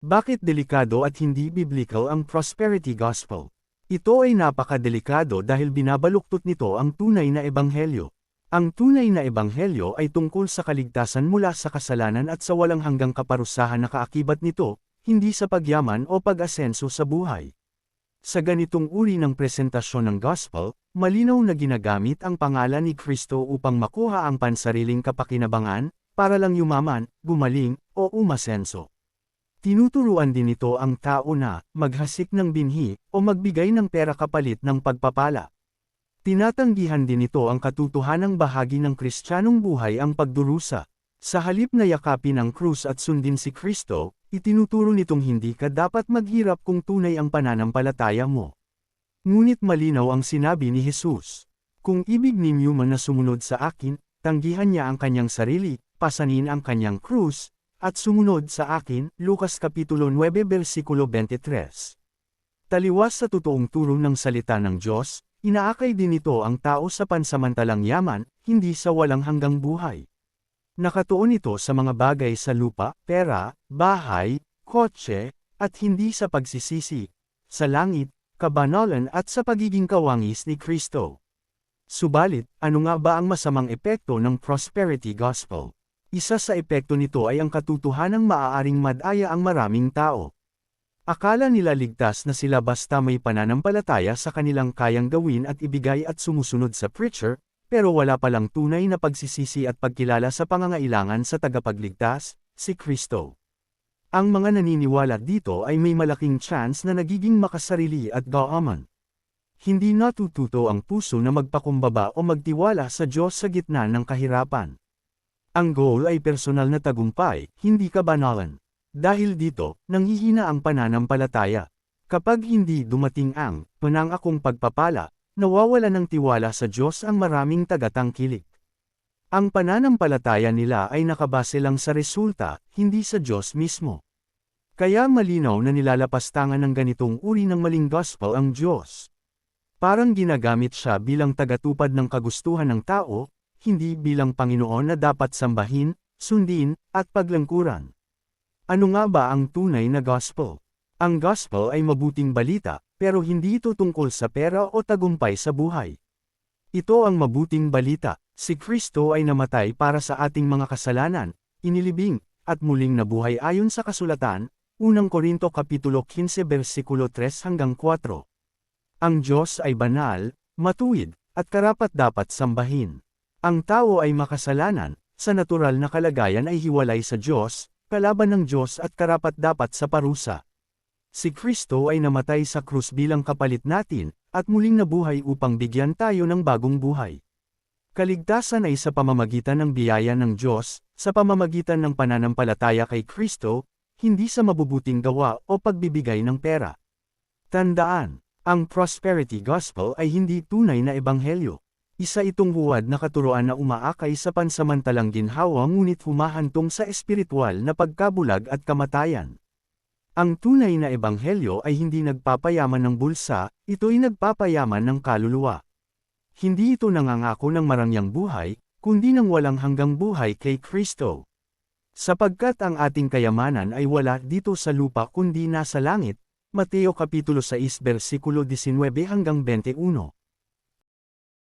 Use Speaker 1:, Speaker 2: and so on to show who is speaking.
Speaker 1: Bakit delikado at hindi biblical ang prosperity gospel? Ito ay napakadelikado dahil binabaluktot nito ang tunay na ebanghelyo. Ang tunay na ebanghelyo ay tungkol sa kaligtasan mula sa kasalanan at sa walang hanggang kaparusahan na kaakibat nito, hindi sa pagyaman o pag-asenso sa buhay. Sa ganitong uri ng presentasyon ng gospel, malinaw na ginagamit ang pangalan ni Kristo upang makuha ang pansariling kapakinabangan, para lang yumaman, gumaling, o umasenso. Tinuturuan din ito ang tao na maghasik ng binhi o magbigay ng pera kapalit ng pagpapala. Tinatanggihan din ito ang katotohanang bahagi ng Kristiyanong buhay ang pagdurusa. Sa halip na yakapin ang krus at sundin si Kristo, itinuturo nitong hindi ka dapat maghirap kung tunay ang pananampalataya mo. Ngunit malinaw ang sinabi ni Jesus. Kung ibig ninyo man na sumunod sa akin, tanggihan niya ang kanyang sarili, pasanin ang kanyang krus, at sumunod sa akin, Lucas Kapitulo 9 versikulo 23. Taliwas sa totoong turo ng salita ng Diyos, inaakay din ito ang tao sa pansamantalang yaman, hindi sa walang hanggang buhay. Nakatuon ito sa mga bagay sa lupa, pera, bahay, kotse, at hindi sa pagsisisi, sa langit, kabanalan at sa pagiging kawangis ni Kristo. Subalit, ano nga ba ang masamang epekto ng prosperity gospel? Isa sa epekto nito ay ang katotohanang maaaring madaya ang maraming tao. Akala nila ligtas na sila basta may pananampalataya sa kanilang kayang gawin at ibigay at sumusunod sa preacher, pero wala palang tunay na pagsisisi at pagkilala sa pangangailangan sa tagapagligtas, si Kristo. Ang mga naniniwala dito ay may malaking chance na nagiging makasarili at gaaman. Hindi natututo ang puso na magpakumbaba o magtiwala sa Diyos sa gitna ng kahirapan. Ang goal ay personal na tagumpay, hindi kabanalan. Dahil dito, nanghihina ang pananampalataya. Kapag hindi dumating ang panangakong pagpapala, nawawala ng tiwala sa Diyos ang maraming tagatangkilik. Ang pananampalataya nila ay nakabase lang sa resulta, hindi sa Diyos mismo. Kaya malinaw na nilalapastangan ng ganitong uri ng maling gospel ang Diyos. Parang ginagamit siya bilang tagatupad ng kagustuhan ng tao, hindi bilang Panginoon na dapat sambahin, sundin, at paglangkuran. Ano nga ba ang tunay na gospel? Ang gospel ay mabuting balita, pero hindi ito tungkol sa pera o tagumpay sa buhay. Ito ang mabuting balita, si Kristo ay namatay para sa ating mga kasalanan, inilibing, at muling nabuhay ayon sa kasulatan, 1 Korinto Kapitulo 15 versikulo 3 hanggang 4. Ang Diyos ay banal, matuwid, at karapat-dapat sambahin. Ang tao ay makasalanan, sa natural na kalagayan ay hiwalay sa Diyos, kalaban ng Diyos at karapat-dapat sa parusa. Si Kristo ay namatay sa krus bilang kapalit natin, at muling nabuhay upang bigyan tayo ng bagong buhay. Kaligtasan ay sa pamamagitan ng biyaya ng Diyos, sa pamamagitan ng pananampalataya kay Kristo, hindi sa mabubuting gawa o pagbibigay ng pera. Tandaan, ang prosperity gospel ay hindi tunay na ebanghelyo. Isa itong huwad na katuroan na umaakay sa pansamantalang ginhawa ngunit humahantong sa espiritual na pagkabulag at kamatayan. Ang tunay na ebanghelyo ay hindi nagpapayaman ng bulsa, ito'y nagpapayaman ng kaluluwa. Hindi ito nangangako ng marangyang buhay, kundi ng walang hanggang buhay kay Kristo. Sapagkat ang ating kayamanan ay wala dito sa lupa kundi nasa langit, Mateo Kapitulo 6 versikulo 19 hanggang 21.